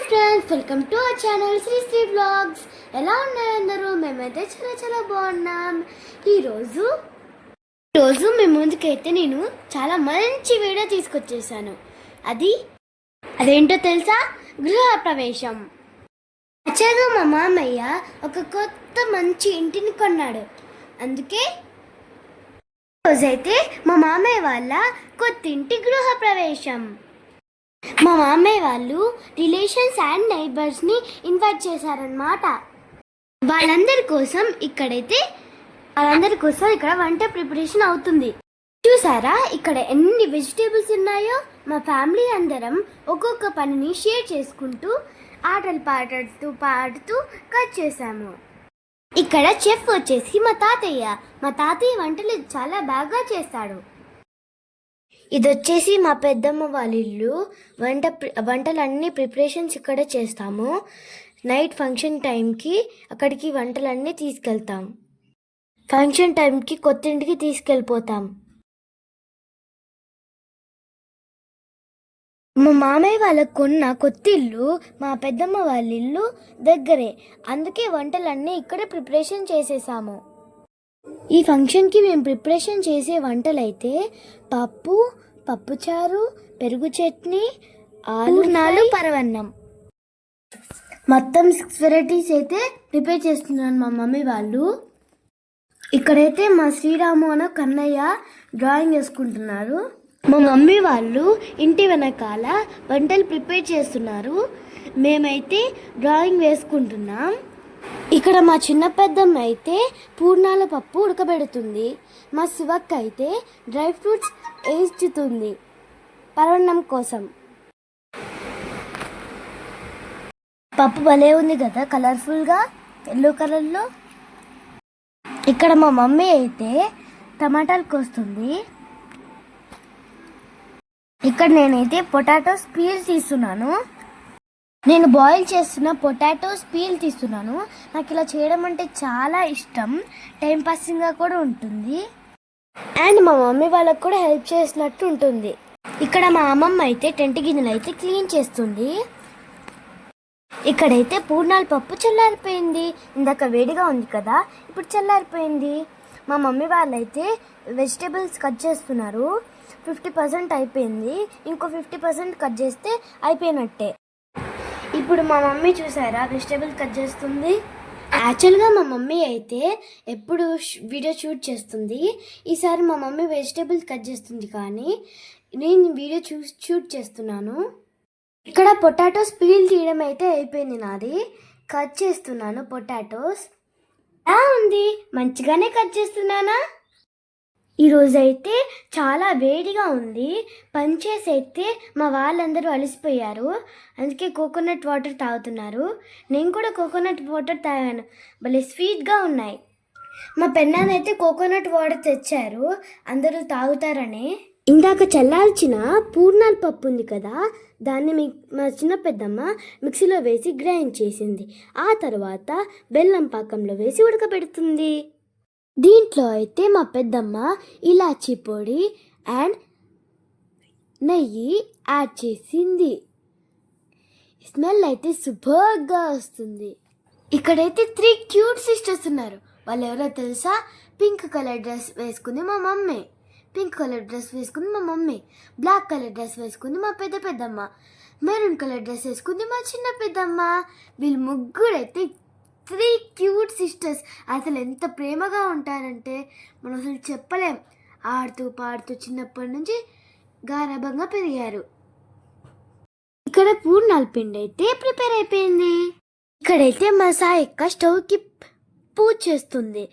Friends, welcome to our channel Sri blogs. ఎలా ఉన్నారు అందరూ? మేమైతే చాలా చాలా బాగున్నాం. ఈరోజు మీ ముందుకైతే నేను చాలా మంచి వీడియో తీసుకొచ్చేసాను. అదేంటో తెలుసా? గృహ ప్రవేశం. యాక్చువల్గా మా మామయ్య ఒక కొత్త మంచి ఇంటిని కొన్నాడు. అందుకే రోజైతే మా మామయ్య వాళ్ళ కొత్త ఇంటి గృహ ప్రవేశం. మా మామయ్య వాళ్ళు రిలేషన్స్ అండ్ నైబర్స్ని ఇన్వైట్ చేశారనమాట. వాళ్ళందరి కోసం ఇక్కడ వంట ప్రిపరేషన్ అవుతుంది. చూసారా ఇక్కడ ఎన్ని వెజిటేబుల్స్ ఉన్నాయో? మా ఫ్యామిలీ అందరం ఒక్కొక్క పనిని షేర్ చేసుకుంటూ ఆటలు పాడుతూ కట్ చేశాము. ఇక్కడ చెఫ్ వచ్చేసి మా తాతయ్య వంటలు చాలా బాగా చేస్తాడు. ఇది వచ్చేసి మా పెద్దమ్మ వాళ్ళ ఇల్లు. వంటలన్నీ ప్రిపరేషన్స్ ఇక్కడ చేస్తాము. నైట్ ఫంక్షన్ టైంకి అక్కడికి వంటలన్నీ తీసుకెళ్తాం. ఫంక్షన్ టైంకి కొత్త ఇంటికి తీసుకెళ్ళిపోతాం. మా మామయ్య వాళ్ళకు కొన్న కొత్త ఇల్లు మా పెద్దమ్మ వాళ్ళ ఇల్లు దగ్గరే. అందుకే వంటలన్నీ ఇక్కడే ప్రిపరేషన్ చేసేసాము. ఈ ఫంక్షన్కి మేము ప్రిపరేషన్ చేసే వంటలైతే పప్పుచారు, పెరుగు చట్నీ, ఆలునాలు, పరవన్నం, మొత్తం 6 వెరైటీస్ అయితే ప్రిపేర్ చేస్తున్నారు మా మమ్మీ వాళ్ళు. ఇక్కడైతే మా శ్రీరాము అన్న కన్నయ్య డ్రాయింగ్ వేసుకుంటున్నారు. మా మమ్మీ వాళ్ళు ఇంటి వెనకాల వంటలు ప్రిపేర్ చేస్తున్నారు. మేమైతే డ్రాయింగ్ వేసుకుంటున్నాం. ఇక్కడ మా చిన్న పెద్దమ్మ అయితే పూర్ణాల పప్పు ఉడకబెడుతుంది. మా శివక్క అయితే డ్రై ఫ్రూట్స్ వేయించుతుంది పరవన్నం కోసం. పప్పు భలే ఉంది కదా, కలర్ఫుల్గా ఎల్లో కలర్లో. ఇక్కడ మా మమ్మీ అయితే టమాటాలు కోస్తుంది. ఇక్కడ నేనైతే పొటాటోస్ పీల్ తీస్తున్నాను. నేను బాయిల్ చేస్తున్న పొటాటోస్ పీల్ తీస్తున్నాను. నాకు ఇలా చేయడం అంటే చాలా ఇష్టం. టైం పాసింగ్గా కూడా ఉంటుంది అండ్ మా మమ్మీ వాళ్ళకు కూడా హెల్ప్ చేసినట్టు ఉంటుంది. ఇక్కడ మా అమ్మమ్మ అయితే టెంట్ గిన్నెలు అయితే క్లీన్ చేస్తుంది. ఇక్కడైతే పూర్ణాల పప్పు చల్లారిపోయింది. ఇందాక వేడిగా ఉంది కదా, ఇప్పుడు చల్లారిపోయింది. మా మమ్మీ వాళ్ళైతే వెజిటేబుల్స్ కట్ చేస్తున్నారు. 50% అయిపోయింది. ఇంకో 50% కట్ చేస్తే అయిపోయినట్టే. ఇప్పుడు మా మమ్మీ చూసారా వెజిటేబుల్ కట్ చేస్తుంది. యాక్చువల్గా మా మమ్మీ అయితే ఎప్పుడు వీడియో షూట్ చేస్తుంది. ఈసారి మా మమ్మీ వెజిటేబుల్స్ కట్ చేస్తుంది, కానీ నేను వీడియో షూట్ చేస్తున్నాను. ఇక్కడ పొటాటోస్ పీల్ తీయడం అయితే అయిపోయింది నాది. కట్ చేస్తున్నాను పొటాటోస్. ఎలా ఉంది? మంచిగానే కట్ చేస్తున్నానా? ఈరోజైతే చాలా వేడిగా ఉంది. పనిచేసి అయితే మా వాళ్ళందరూ అలసిపోయారు. అందుకే కోకోనట్ వాటర్ తాగుతున్నారు. నేను కూడా కోకోనట్ వాటర్ తాగాను. భలే స్వీట్గా ఉన్నాయి. మా పెన్నానైతే కోకోనట్ వాటర్ తెచ్చారు, అందరూ తాగుతారని. ఇందాక చల్లార్చిన పూర్ణాల పప్పు ఉంది కదా, దాన్ని మా చిన్న పెద్దమ్మ మిక్సీలో వేసి గ్రైండ్ చేసింది. ఆ తర్వాత బెల్లం పాకంలో వేసి ఉడకబెడుతుంది. దీంట్లో అయితే మా పెద్దమ్మ ఇలాచీ పొడి అండ్ నెయ్యి యాడ్ చేసింది. స్మెల్ అయితే సూపర్గా వస్తుంది. ఇక్కడైతే 3 క్యూట్ సిస్టర్స్ ఉన్నారు. వాళ్ళు ఎవరో తెలుసా? పింక్ కలర్ డ్రెస్ వేసుకుంది మా మమ్మీ, బ్లాక్ కలర్ డ్రెస్ వేసుకుంది మా పెద్దమ్మ, మెరూన్ కలర్ డ్రెస్ వేసుకుంది మా చిన్న పెద్దమ్మ. వీళ్ళు ముగ్గురైతే 3 క్యూట్ సిస్టర్స్. అసలు ఎంత ప్రేమగా ఉంటారంటే మనం అసలు చెప్పలేం. ఆడుతూ పాడుతూ చిన్నప్పటి నుంచి గారాబంగా పెరిగారు. ఇక్కడ పూర్ణాల పిండి అయితే ప్రిపేర్ అయిపోయింది. ఇక్కడైతే మా సాయక్క స్టవ్కి పూజ చేస్తుంది.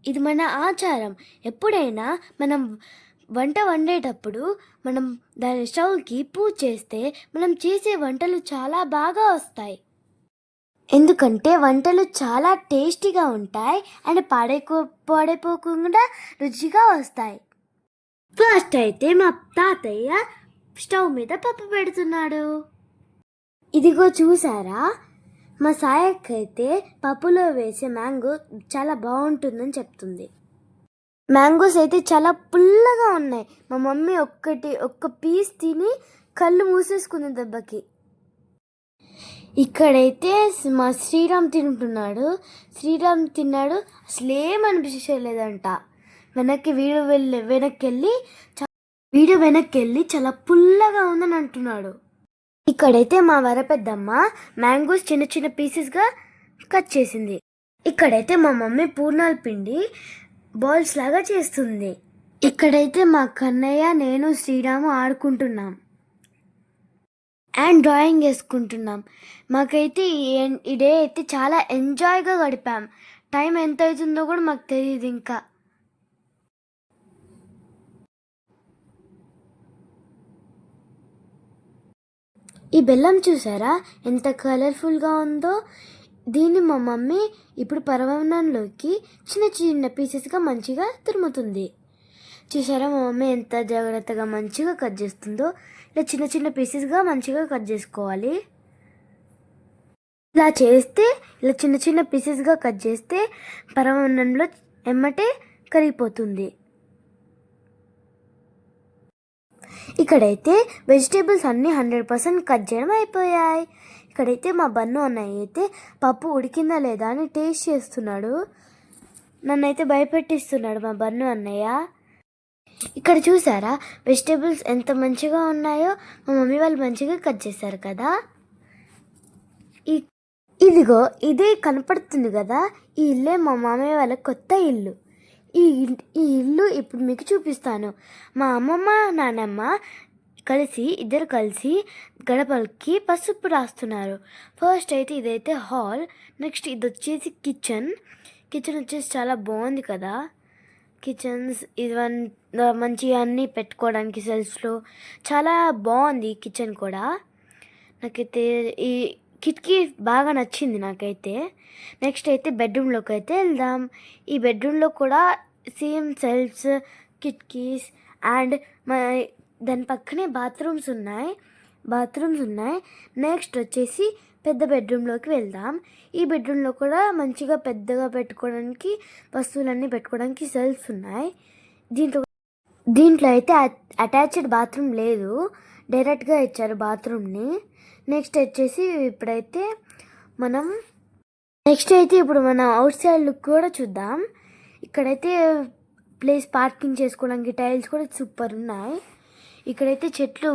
ఇది మన ఆచారం. ఎప్పుడైనా మనం వంట వండేటప్పుడు మనం దాని స్టవ్కి పూజ చేస్తే మనం చేసే వంటలు చాలా బాగా వస్తాయి. ఎందుకంటే వంటలు చాలా టేస్టీగా ఉంటాయి అండ్ పాడైపోకుండా రుచిగా వస్తాయి. ఫస్ట్ అయితే మా తాతయ్య స్టవ్ మీద పప్పు పెడుతున్నాడు. ఇదిగో చూసారా? మా సాయక్క అయితే పప్పులో వేసే మ్యాంగో చాలా బాగుంటుందని చెప్తుంది. మ్యాంగోస్ అయితే చాలా పుల్లగా ఉన్నాయి. మా మమ్మీ ఒక్క పీస్ తిని కళ్ళు మూసేసుకుంది దెబ్బకి. ఇక్కడైతే మా శ్రీరామ్ తింటున్నాడు. శ్రీరామ్ తిన్నాడు, అసలేం అనిపించలేదంట. వీడియో వెనక్కి వెళ్ళి చాలా పుల్లగా ఉందని అంటున్నాడు. ఇక్కడైతే మా వరపెద్దమ్మ మ్యాంగోస్ చిన్న చిన్న పీసెస్గా కట్ చేసింది. ఇక్కడైతే మా మమ్మీ పూర్ణాల పిండి బాల్స్ లాగా చేస్తుంది. ఇక్కడైతే మా కన్నయ్య, నేను, శ్రీరాము ఆడుకుంటున్నాం అండ్ డ్రాయింగ్ వేసుకుంటున్నాం. మాకైతే ఈ డే అయితే చాలా ఎంజాయ్గా గడిపాం. టైం ఎంత అవుతుందో కూడా మాకు తెలియదు. ఇంకా ఈ బెల్లం చూసారా ఎంత కలర్ఫుల్గా ఉందో. దీన్ని మా మమ్మీ ఇప్పుడు పరమాన్నంలోకి చిన్న చిన్న పీసెస్గా మంచిగా తురుముతుంది. చూసారా మా మమ్మీ ఎంత జాగ్రత్తగా మంచిగా కట్ చేస్తుందో. ఇలా చిన్న చిన్న పీసెస్గా మంచిగా కట్ చేసుకోవాలి. ఇలా చిన్న చిన్న పీసెస్గా కట్ చేస్తే పరమాన్నంలో ఎమ్మటే కరిగిపోతుంది. ఇక్కడైతే వెజిటేబుల్స్ అన్నీ 100% కట్ చేయడం అయిపోయాయి. ఇక్కడైతే మా బన్ను అన్నయ్య అయితే పప్పు ఉడికిందా లేదా అని టేస్ట్ చేస్తున్నాడు. నన్నైతే భయపెట్టిస్తున్నాడు మా బన్ను అన్నయ్య. ఇక్కడ చూసారా వెజిటేబుల్స్ ఎంత మంచిగా ఉన్నాయో. మా మమ్మీ వాళ్ళు మంచిగా కట్ చేశారు కదా. ఇదిగో ఇదే కనపడుతుంది కదా, ఈ ఇల్లే మా మామయ్య వాళ్ళ కొత్త ఇల్లు. ఈ ఇల్లు ఇప్పుడు మీకు చూపిస్తాను. మా అమ్మమ్మ నాన్నమ్మ ఇద్దరు కలిసి గడపలకి పసుపు రాస్తున్నారు. ఫస్ట్ అయితే ఇదైతే హాల్. నెక్స్ట్ ఇది వచ్చేసి కిచెన్ వచ్చేసి చాలా బాగుంది కదా. కిచెన్స్ మంచిగా అన్నీ పెట్టుకోవడానికి సెల్ఫ్లో చాలా బాగుంది కిచెన్ కూడా. నాకైతే ఈ కిటికీ బాగా నచ్చింది నాకైతే. నెక్స్ట్ అయితే బెడ్రూమ్లోకి అయితే వెళ్దాం. ఈ బెడ్రూమ్లో కూడా సేమ్ సెల్ఫ్స్, కిటికీస్ అండ్ దాని పక్కనే బాత్రూమ్స్ ఉన్నాయి. నెక్స్ట్ వచ్చేసి పెద్ద బెడ్రూమ్లోకి వెళ్దాం. ఈ బెడ్రూమ్లో కూడా మంచిగా పెద్దగా పెట్టుకోవడానికి వస్తువులన్నీ పెట్టుకోవడానికి సెల్ఫ్స్ ఉన్నాయి. దీంట్లో అయితే అటాచ్డ్ బాత్రూమ్ లేదు, డైరెక్ట్గా ఇచ్చారు బాత్రూమ్ని. నెక్స్ట్ వచ్చేసి ఇప్పుడు మనం అవుట్ సైడ్ లుక్ కూడా చూద్దాం. ఇక్కడైతే ప్లేస్ పార్కింగ్ చేసుకోవడానికి టైల్స్ కూడా సూపర్ ఉన్నాయి. ఇక్కడైతే చెట్లు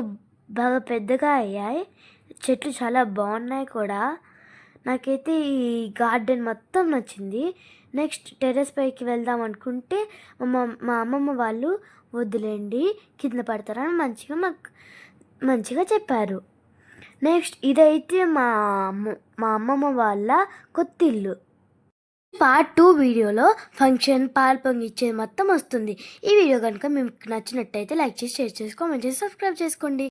బాగా పెద్దగా అయ్యాయి. చెట్లు చాలా బాగున్నాయి కూడా. నాకైతే ఈ గార్డెన్ మొత్తం నచ్చింది. నెక్స్ట్ టెర్రస్ పైకి వెళ్దాం అనుకుంటే మా అమ్మమ్మ వాళ్ళు వద్దులేండి కింద పడతారని మంచిగా చెప్పారు. నెక్స్ట్ ఇదైతే మా అమ్మమ్మ వాళ్ళ కొత్త ఇల్లు. పార్ట్ 2 వీడియోలో ఫంక్షన్ పాలు పొంగిచ్చేది మొత్తం వస్తుంది. ఈ వీడియో కనుక మీకు నచ్చినట్టయితే లైక్ చేసి, షేర్ చేసి, కామెంట్ చేసి, సబ్స్క్రైబ్ చేసుకోండి.